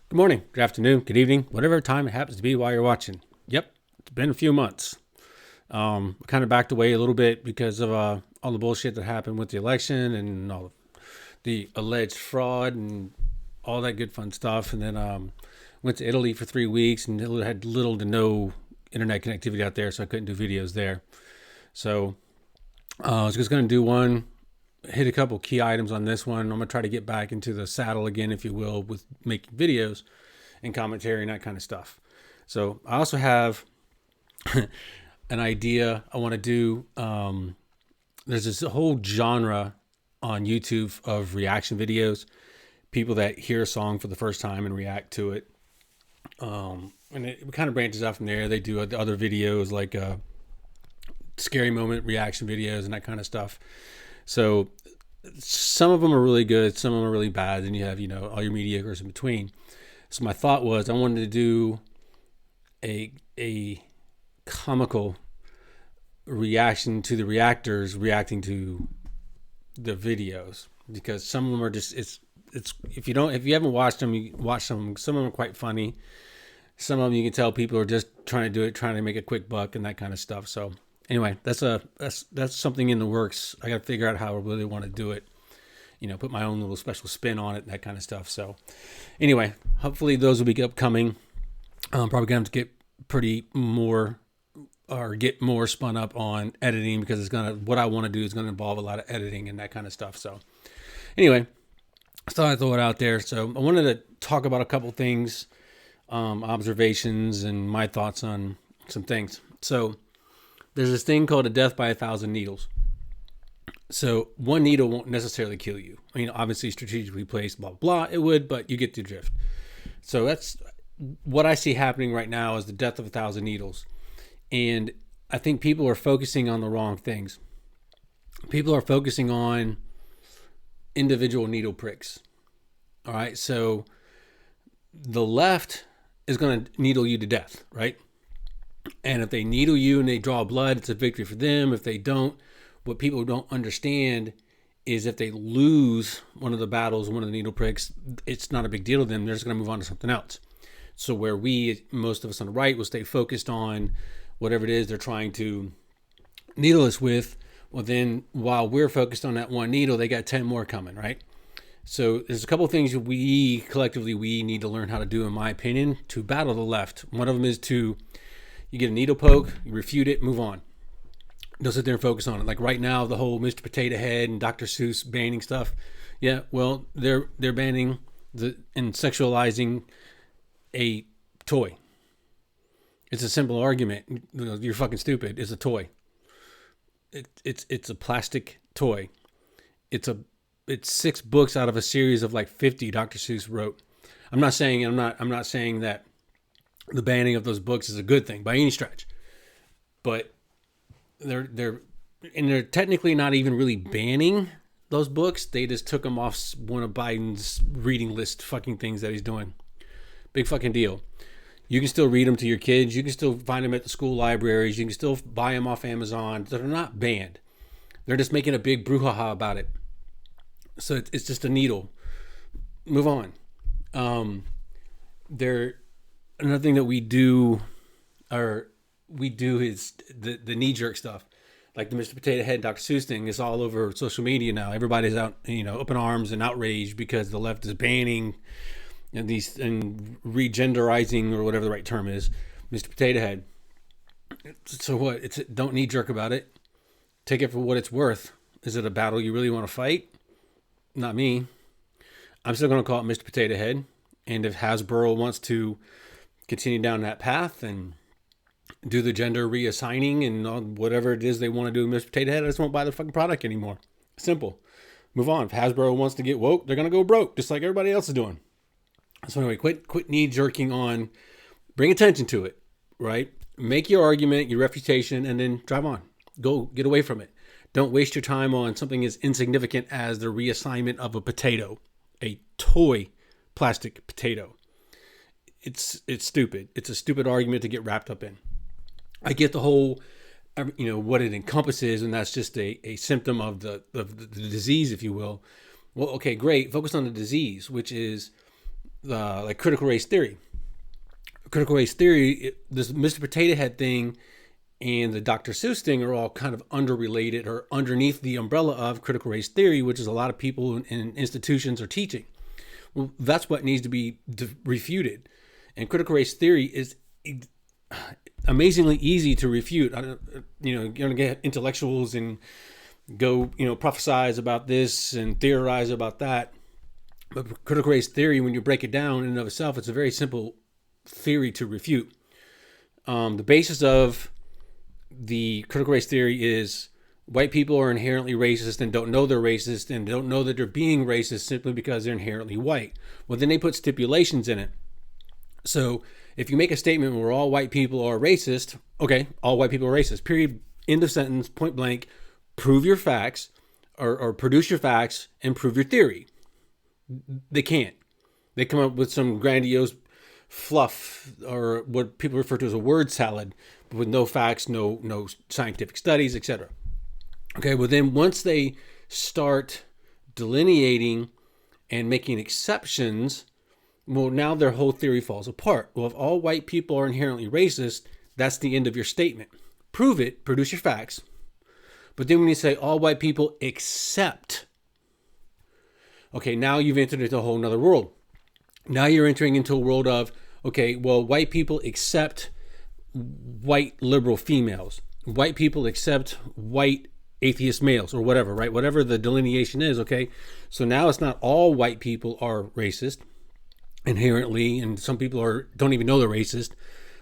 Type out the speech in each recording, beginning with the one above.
Good morning, good afternoon, good evening, whatever time it happens to be while you're watching. Yep, it's been a few months. Kind of backed away a little bit because of all the bullshit that happened with the election and all the alleged fraud and all that good fun stuff. And then went to Italy for 3 weeks and had little to no internet connectivity out there, so I couldn't do videos there. So I was just going to do one, hit a couple key items on this one. I'm going to try to get back into the saddle again, if you will, with making videos and commentary and that kind of stuff. So I also have an idea I want to do. There's this whole genre on YouTube of reaction videos, people that hear a song for the first time and react to it. And it kind of branches out from there. They do other videos like scary moment reaction videos and that kind of stuff. So some of them are really good, some of them are really bad, and you have, all your mediocres in between. So my thought was I wanted to do a comical reaction to the reactors reacting to the videos, because some of them are just it's if you haven't watched them, you watch them. Some of them are quite funny. Some of them you can tell people are just trying to do it, trying to make a quick buck and that kind of stuff. So anyway, that's something in the works. I got to figure out how I really want to do it. Put my own little special spin on it, that kind of stuff. So anyway, hopefully those will be upcoming. I'm probably going to have to get more spun up on editing, because what I want to do is going to involve a lot of editing and that kind of stuff. So anyway, I thought I'd throw it out there. So I wanted to talk about a couple things, observations and my thoughts on some things. So there's this thing called a death by 1,000 needles. So one needle won't necessarily kill you. I mean, obviously strategically placed, blah, blah, it would, but you get the drift. So that's what I see happening right now, is the death of 1,000 needles. And I think people are focusing on the wrong things. People are focusing on individual needle pricks. All right. So the left is going to needle you to death, right? And if they needle you and they draw blood, it's a victory for them. If they don't, what people don't understand is if they lose one of the battles, one of the needle pricks, it's not a big deal to them. They're just going to move on to something else. So where most of us on the right, will stay focused on whatever it is they're trying to needle us with. Well, then while we're focused on that one needle, they got 10 more coming, right? So there's a couple of things we collectively need to learn how to do, in my opinion, to battle the left. One of them is you get a needle poke, you refute it, move on. Don't sit there and focus on it. Like right now, the whole Mr. Potato Head and Dr. Seuss banning stuff. Yeah, well, they're banning and sexualizing a toy. It's a simple argument. You're fucking stupid. It's a toy. It's a plastic toy. It's 6 books out of a series of like 50 Dr. Seuss wrote. I'm not saying that the banning of those books is a good thing by any stretch, but they're technically not even really banning those books. They just took them off one of Biden's reading list fucking things that he's doing. Big fucking deal. You can still read them to your kids. You can still find them at the school libraries. You can still buy them off Amazon. They're not banned. They're just making a big brouhaha about it. So it's just a needle. Move on. Another thing that we do is the knee-jerk stuff. Like the Mr. Potato Head, Dr. Seuss thing is all over social media now. Everybody's out, up in arms and outraged because the left is banning and regenderizing, or whatever the right term is, Mr. Potato Head. So what? Don't knee-jerk about it. Take it for what it's worth. Is it a battle you really want to fight? Not me. I'm still going to call it Mr. Potato Head. And if Hasbro wants to continue down that path and do the gender reassigning and whatever it is they want to do with Mr. Potato Head, I just won't buy the fucking product anymore. Simple. Move on. If Hasbro wants to get woke, they're going to go broke, just like everybody else is doing. So anyway, quit knee jerking on, bring attention to it, right? Make your argument, your refutation, and then drive on. Go get away from it. Don't waste your time on something as insignificant as the reassignment of a potato, a toy plastic potato. It's stupid. It's a stupid argument to get wrapped up in. I get the whole, what it encompasses, and that's just a symptom of the disease, if you will. Well, okay, great. Focus on the disease, which is like critical race theory. Critical race theory, this Mr. Potato Head thing and the Dr. Seuss thing are all kind of underrelated or underneath the umbrella of critical race theory, which is a lot of people in institutions are teaching. Well, that's what needs to be refuted. And critical race theory is amazingly easy to refute. You're going to get intellectuals and go, prophesize about this and theorize about that. But critical race theory, when you break it down in and of itself, it's a very simple theory to refute. The basis of the critical race theory is white people are inherently racist and don't know they're racist and don't know that they're being racist simply because they're inherently white. Well, then they put stipulations in it. So if you make a statement where all white people are racist, okay, all white people are racist, period, end of sentence, point blank, prove your facts or produce your facts and prove your theory. They can't. They come up with some grandiose fluff or what people refer to as a word salad with no facts, no scientific studies, etc. Okay, well then once they start delineating and making exceptions, well, now their whole theory falls apart. Well, if all white people are inherently racist, that's the end of your statement. Prove it, produce your facts. But then when you say all white people except, okay, now you've entered into a whole nother world. Now you're entering into a world of, okay, well, white people accept white liberal females. White people accept white atheist males or whatever, right? Whatever the delineation is, okay? So now it's not all white people are racist inherently, and some people don't even know they're racist.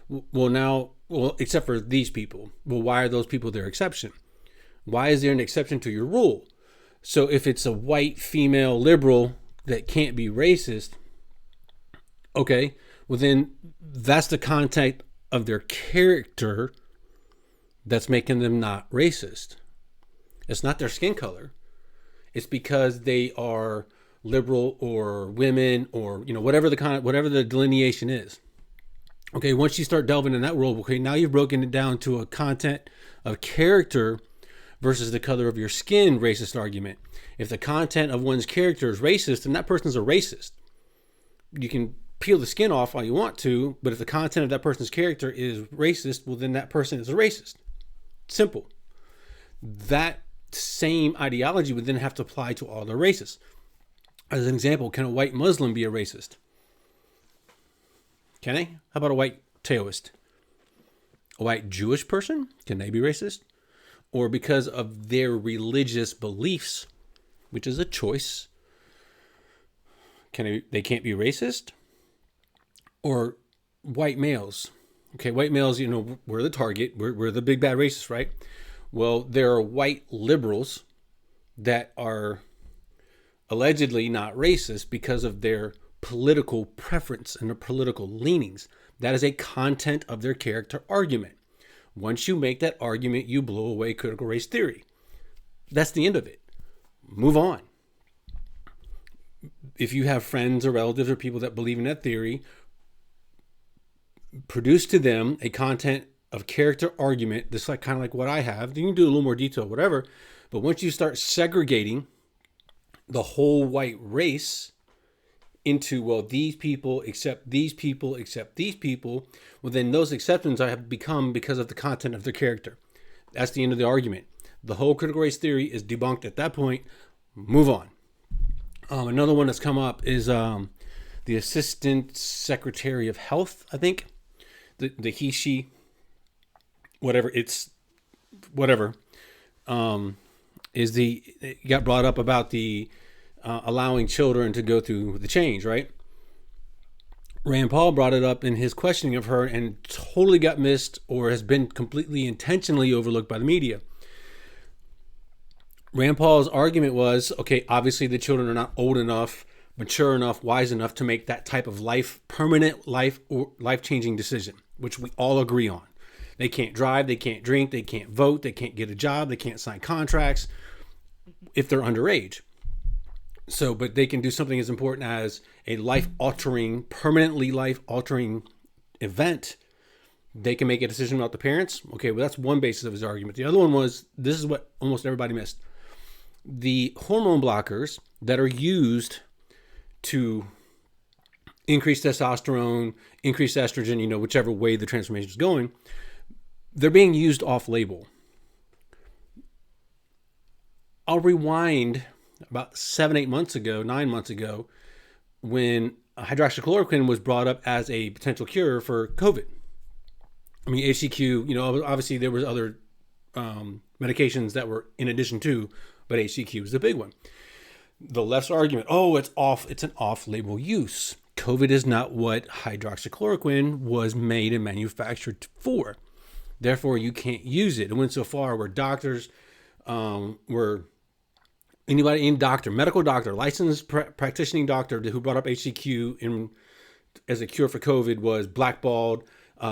Well, except for these people. Well, why are those people their exception? Why is there an exception to your rule? So if it's a white female liberal that can't be racist, okay, well then that's the content of their character that's making them not racist. It's not their skin color. It's because they are liberal or women or whatever the delineation is. Okay, once you start delving in that world, okay, now you've broken it down to a content of character versus the color of your skin racist argument. If the content of one's character is racist, then that person's a racist. You can peel the skin off all you want to, but if the content of that person's character is racist, well, then that person is a racist. Simple. That same ideology would then have to apply to all the races. As an example, can a white Muslim be a racist? Can they? How about a white Taoist? A white Jewish person? Can they be racist? Or because of their religious beliefs, which is a choice, they can't be racist? Or white males? Okay, white males, we're the target. We're the big bad racists, right? Well, there are white liberals that are allegedly not racist because of their political preference and their political leanings. That is a content of their character argument. Once you make that argument, you blow away critical race theory. That's the end of it. Move on. If you have friends or relatives or people that believe in that theory, produce to them a content of character argument, just like kind of like what I have. You can do a little more detail, whatever. But once you start segregating the whole white race into, well, these people accept these people accept these people, well, then those exceptions have become because of the content of their character. That's the end of the argument. The whole critical race theory is debunked at that point. Move on. Another one that's come up is the Assistant Secretary of Health, I think. The he, she, whatever, it's whatever, it got brought up about the allowing children to go through the change, right? Rand Paul brought it up in his questioning of her and totally got missed or has been completely intentionally overlooked by the media. Rand Paul's argument was, okay, obviously the children are not old enough, mature enough, wise enough to make that type of permanent life-changing decision, which we all agree on. They can't drive, they can't drink, they can't vote, they can't get a job, they can't sign contracts if they're underage. So, but they can do something as important as a permanently life-altering event. They can make a decision about the parents. Okay, well, that's one basis of his argument. The other one was, this is what almost everybody missed. The hormone blockers that are used to increased testosterone, increased estrogen, whichever way the transformation is going, they're being used off label. I'll rewind about 9 months ago, when hydroxychloroquine was brought up as a potential cure for COVID. I mean, HCQ, obviously there was other medications that were in addition to, but HCQ was the big one. The left's argument, it's an off-label use. COVID is not what hydroxychloroquine was made and manufactured for. Therefore, you can't use it. It went so far where doctors any medical doctor, licensed practicing doctor who brought up HCQ as a cure for COVID was blackballed.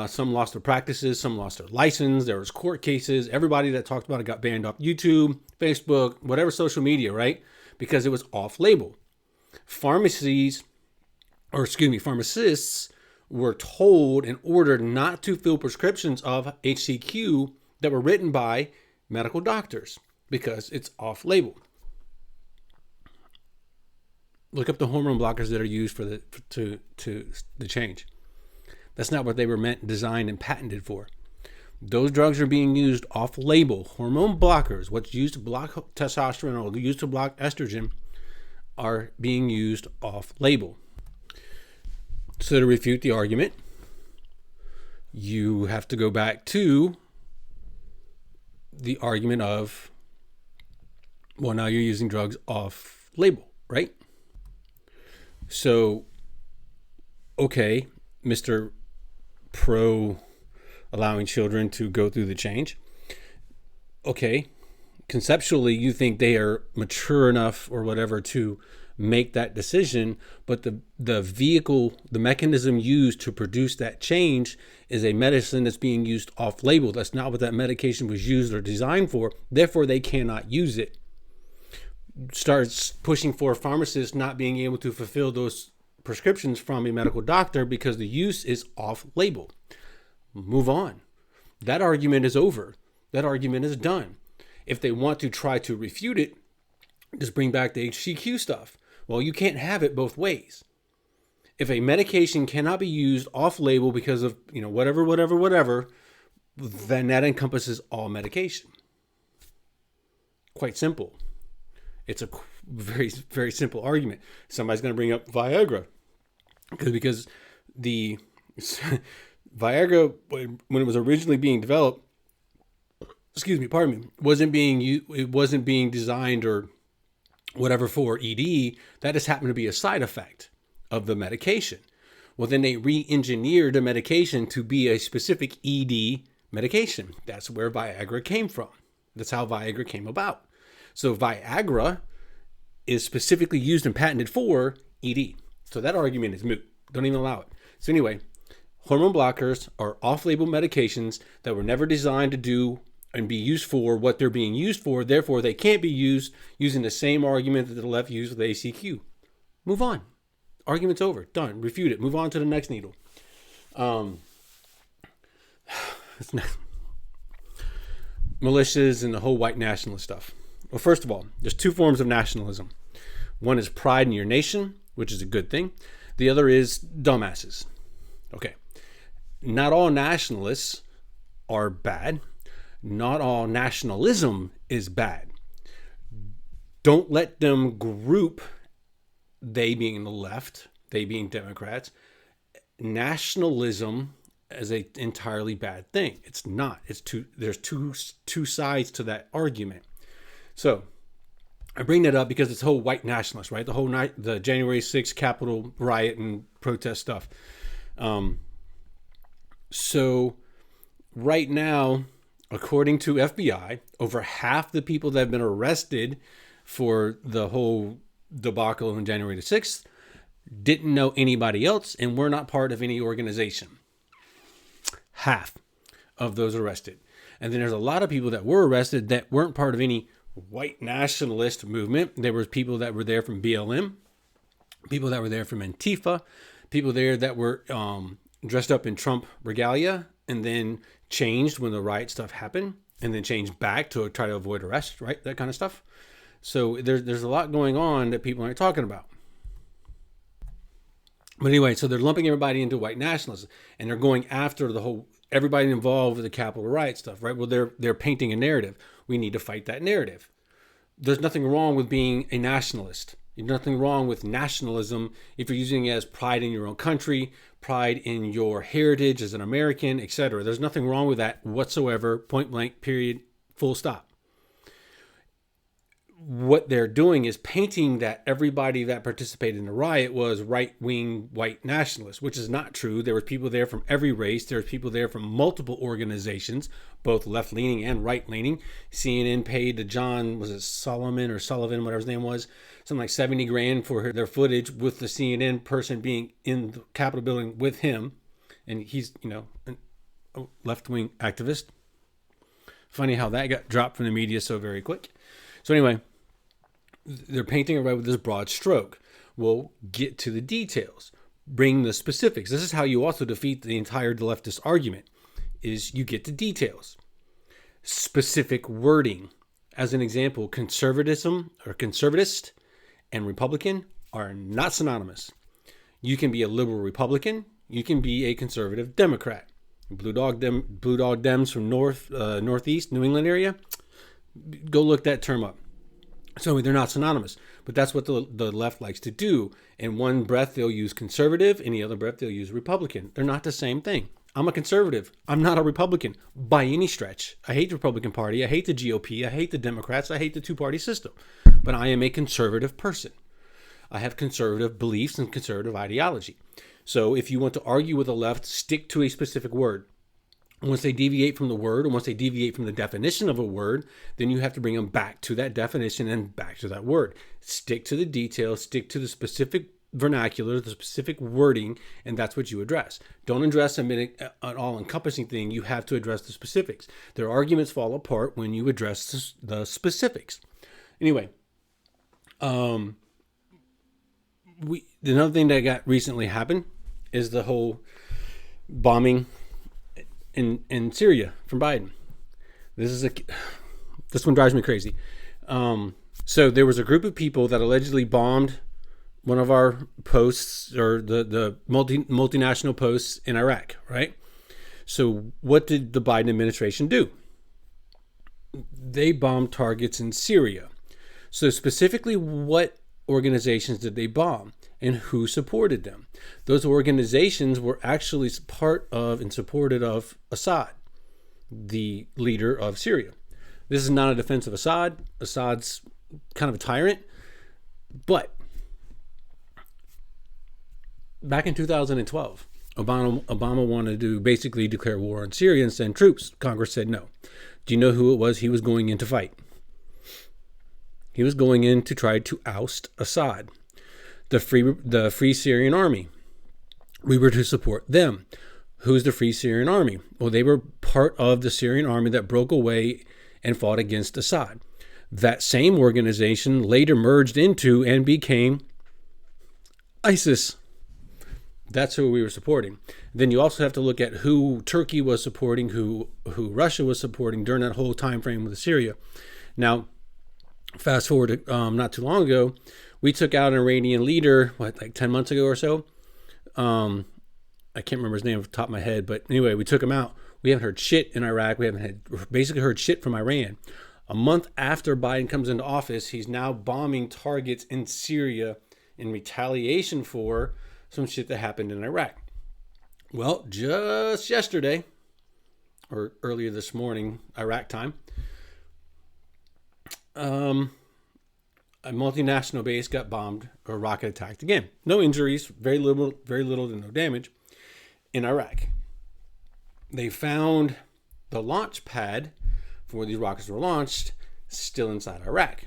Some lost their practices, some lost their license. There was court cases. Everybody that talked about it got banned off YouTube, Facebook, whatever social media, right? Because it was off-label. Pharmacists were told and ordered not to fill prescriptions of HCQ that were written by medical doctors because it's off-label. Look up the hormone blockers that are used for the change. That's not what they were designed, and patented for. Those drugs are being used off-label. Hormone blockers, what's used to block testosterone or used to block estrogen, are being used off-label. So to refute the argument, you have to go back to the argument of, well, now you're using drugs off-label, right? So, okay, Mr. Pro allowing children to go through the change. Okay, conceptually, you think they are mature enough or whatever to make that decision, but the vehicle, the mechanism used to produce that change is a medicine that's being used off-label. That's not what that medication was used or designed for. Therefore, they cannot use it. Starts pushing for pharmacists not being able to fulfill those prescriptions from a medical doctor because the use is off-label. Move on. That argument is over. That argument is done. If they want to try to refute it, just bring back the HCQ stuff. Well, you can't have it both ways. If a medication cannot be used off-label because of, whatever, then that encompasses all medication. Quite simple. It's a very, very simple argument. Somebody's going to bring up Viagra because the Viagra, when it was originally being developed, wasn't being designed or whatever for ED. That just happened to be a side effect of the medication. Well, then they re-engineered the medication to be a specific ED medication. That's where Viagra came from. That's how Viagra came about. So Viagra is specifically used and patented for ED. So that argument is moot. Don't even allow it. So anyway, hormone blockers are off-label medications that were never designed to do and be used for what they're being used for. Therefore, they can't be used using the same argument that the left used with ACQ. Move on. Argument's over. Done. Refute it. Move on to the next needle. Militias and the whole white nationalist stuff. Well, first of all, there's two forms of nationalism. One is pride in your nation, which is a good thing. The other is dumbasses. Okay. Not all nationalists are bad. Not all nationalism is bad. Don't let them group, they being the left, they being Democrats, nationalism as an entirely bad thing. It's not. There's two sides to that argument. So I bring that up because it's whole white nationalist, right? The January 6th Capitol riot and protest stuff. So right now, according to FBI, over half the people that have been arrested for the whole debacle on January the 6th didn't know anybody else and were not part of any organization. Half of those arrested. And then there's a lot of people that were arrested that weren't part of any white nationalist movement. There was people that were there from BLM, people that were there from Antifa, people there that were dressed up in Trump regalia and then changed when the riot stuff happened and then changed back to try to avoid arrest, right? That kind of stuff. So there's a lot going on that people aren't talking about. But anyway, so they're lumping everybody into white nationalism, and they're going after the whole everybody involved with the Capitol riot stuff, right? Well, they're painting a narrative. We need to fight that narrative. There's nothing wrong with being a nationalist. There's nothing wrong with nationalism if you're using it as pride in your own country, pride in your heritage as an American, etc. There's nothing wrong with that whatsoever. Point blank. Period. Full stop. What they're doing is painting that everybody that participated in the riot was right-wing white nationalists, which is not true. There were people there from every race. There were people there from multiple organizations, both left-leaning and right-leaning. CNN paid to John, was it Solomon or Sullivan, whatever his name was, something like 70 grand for their footage with the CNN person being in the Capitol building with him. And he's, a left-wing activist. Funny how that got dropped from the media so very quick. So anyway, they're painting everybody with this broad stroke. We'll get to the details. Bring the specifics. This is how you also defeat the entire leftist argument, is you get the details. Specific wording. As an example, conservatism or conservatist and Republican are not synonymous. You can be a liberal Republican. You can be a conservative Democrat. Blue Dog Dems from Northeast, New England area. Go look that term up. So they're not synonymous, but that's what the left likes to do. In one breath, they'll use conservative. In the other breath, they'll use Republican. They're not the same thing. I'm a conservative. I'm not a Republican by any stretch. I hate the Republican Party. I hate the GOP. I hate the Democrats. I hate the two-party system. But I am a conservative person. I have conservative beliefs and conservative ideology. So if you want to argue with the left, stick to a specific word. Once they deviate from the word, or once they deviate from the definition of a word, then you have to bring them back to that definition and back to that word. Stick to the details, stick to the specific vernacular, the specific wording, and that's what you address. Don't address an all-encompassing thing. You have to address the specifics. Their arguments fall apart when you address the specifics. Anyway, another thing that got recently happened is the whole bombing in Syria from Biden. This one drives me crazy. So there was a group of people that allegedly bombed one of our posts, or the multinational posts in Iraq, right? So what did the Biden administration do? They bombed targets in Syria. So specifically, what organizations did they bomb and who supported them? Those organizations were actually part of and supported of Assad, the leader of Syria. This is not a defense of Assad. Assad's kind of a tyrant. But back in 2012, Obama wanted to basically declare war on Syria and send troops. Congress said no. Do you know who it was he was going in to fight? He was going in to try to oust Assad, the Free Syrian Army. We were to support them. Who's the Free Syrian Army? Well, they were part of the Syrian army that broke away and fought against Assad. That same organization later merged into and became ISIS. That's who we were supporting. Then you also have to look at who Turkey was supporting, who Russia was supporting during that whole time frame with Syria. Now, fast forward to not too long ago, we took out an Iranian leader, like 10 months ago or so. I can't remember his name off the top of my head, but anyway, we took him out. We haven't heard shit in Iraq. We haven't basically heard shit from Iran. A month after Biden comes into office, he's now bombing targets in Syria in retaliation for some shit that happened in Iraq. Well, just yesterday, or earlier this morning, Iraq time, a multinational base got bombed or rocket attacked again. No injuries, very little to no damage in Iraq. They found the launch pad for where these rockets were launched still inside Iraq.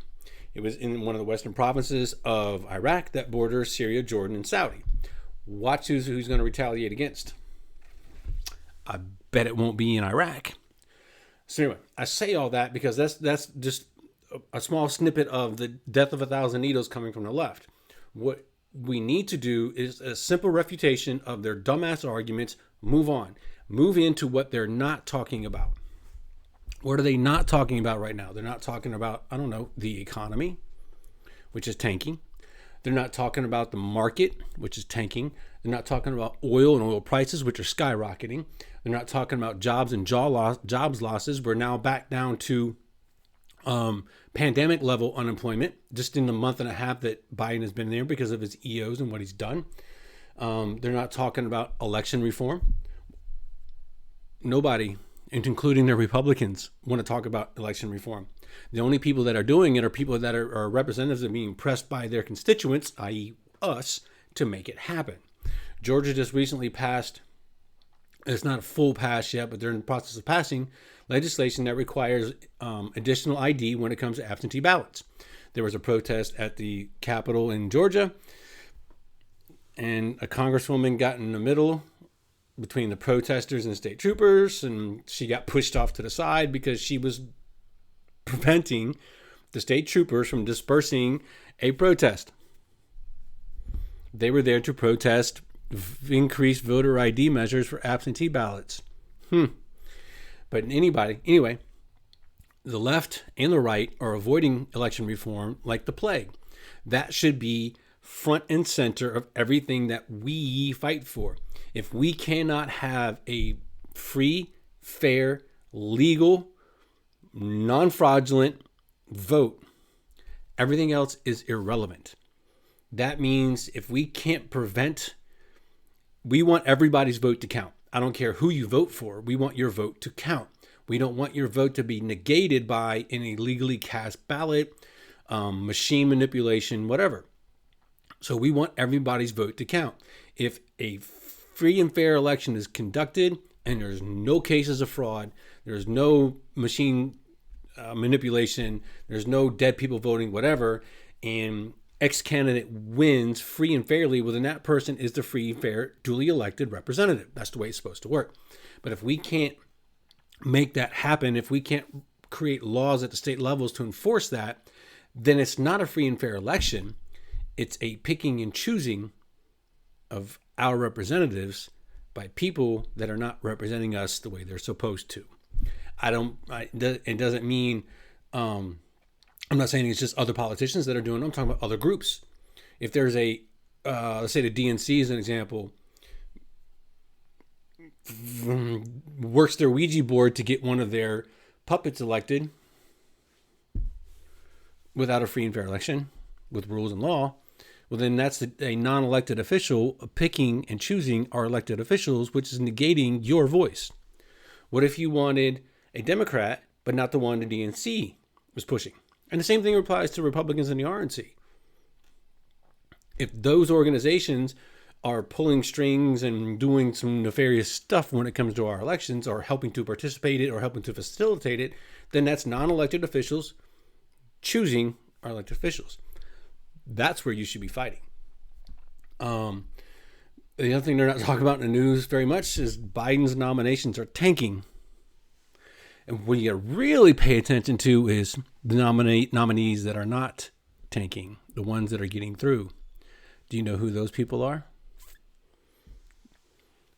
It was in one of the western provinces of Iraq that borders Syria, Jordan, and Saudi. Watch who's going to retaliate against. I bet it won't be in Iraq. So anyway, I say all that because that's just a small snippet of the death of 1,000 needles coming from the left. What we need to do is a simple refutation of their dumbass arguments. Move on. Move into what they're not talking about. What are they not talking about right now? They're not talking about, the economy, which is tanking. They're not talking about the market, which is tanking. They're not talking about oil and oil prices, which are skyrocketing. They're not talking about jobs and jobs losses. We're now back down to pandemic level unemployment just in the month and a half that Biden has been there because of his EOs and what he's done. They're not talking about election reform. Nobody, including the Republicans, want to talk about election reform. The only people that are doing it are people that are representatives of being pressed by their constituents, i.e. us, to make it happen. Georgia just recently passed, it's not a full pass yet, but they're in the process of passing legislation that requires additional ID when it comes to absentee ballots. There was a protest at the Capitol in Georgia, and a congresswoman got in the middle between the protesters and state troopers, and she got pushed off to the side because she was preventing the state troopers from dispersing a protest. They were there to protest increased voter ID measures for absentee ballots. But anyway, the left and the right are avoiding election reform like the plague. That should be front and center of everything that we fight for. If we cannot have a free, fair, legal, non-fraudulent vote, everything else is irrelevant. That means if we can't prevent, we want everybody's vote to count. I don't care who you vote for. We want your vote to count. We don't want your vote to be negated by an illegally cast ballot, machine manipulation, whatever. So we want everybody's vote to count. If a free and fair election is conducted and there's no cases of fraud, there's no machine manipulation, there's no dead people voting, whatever, and X candidate wins free and fairly, well, then that person is the free, fair, duly elected representative. That's the way it's supposed to work. But if we can't make that happen, if we can't create laws at the state levels to enforce that, then it's not a free and fair election. It's a picking and choosing of our representatives by people that are not representing us the way they're supposed to. It doesn't mean, I'm not saying it's just other politicians that are doing it. I'm talking about other groups. If there's let's say the DNC is an example, works their Ouija board to get one of their puppets elected without a free and fair election with rules and law, well, then that's a non-elected official picking and choosing our elected officials, which is negating your voice. What if you wanted a Democrat, but not the one the DNC was pushing? And the same thing applies to Republicans in the RNC. If those organizations are pulling strings and doing some nefarious stuff when it comes to our elections, or helping to participate it or helping to facilitate it, then that's non-elected officials choosing our elected officials. That's where you should be fighting. The other thing they're not talking about in the news very much is Biden's nominations are tanking. And what you really pay attention to is the nominees that are not tanking, the ones that are getting through. Do you know who those people are?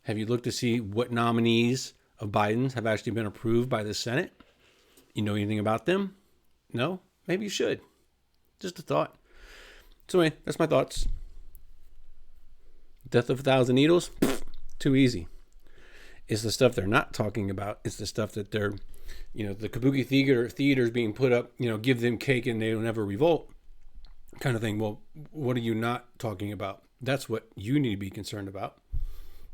Have you looked to see what nominees of Biden's have actually been approved by the Senate? You know anything about them? No? Maybe you should. Just a thought. So anyway, that's my thoughts. Death of a thousand needles? Too easy. It's the stuff they're not talking about. It's the stuff that they're, the kabuki theaters being put up, give them cake and they'll never revolt kind of thing. Well, what are you not talking about? That's what you need to be concerned about.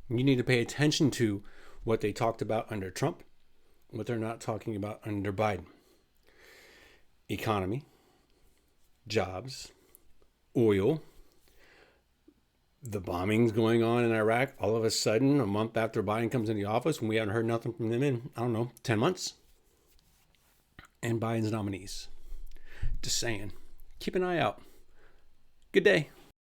You need to pay attention to what they talked about under Trump, what they're not talking about under Biden. Economy, jobs, oil, the bombings going on in Iraq, all of a sudden, a month after Biden comes in the office, when we haven't heard nothing from them in, 10 months. And Biden's nominees. Just saying. Keep an eye out. Good day.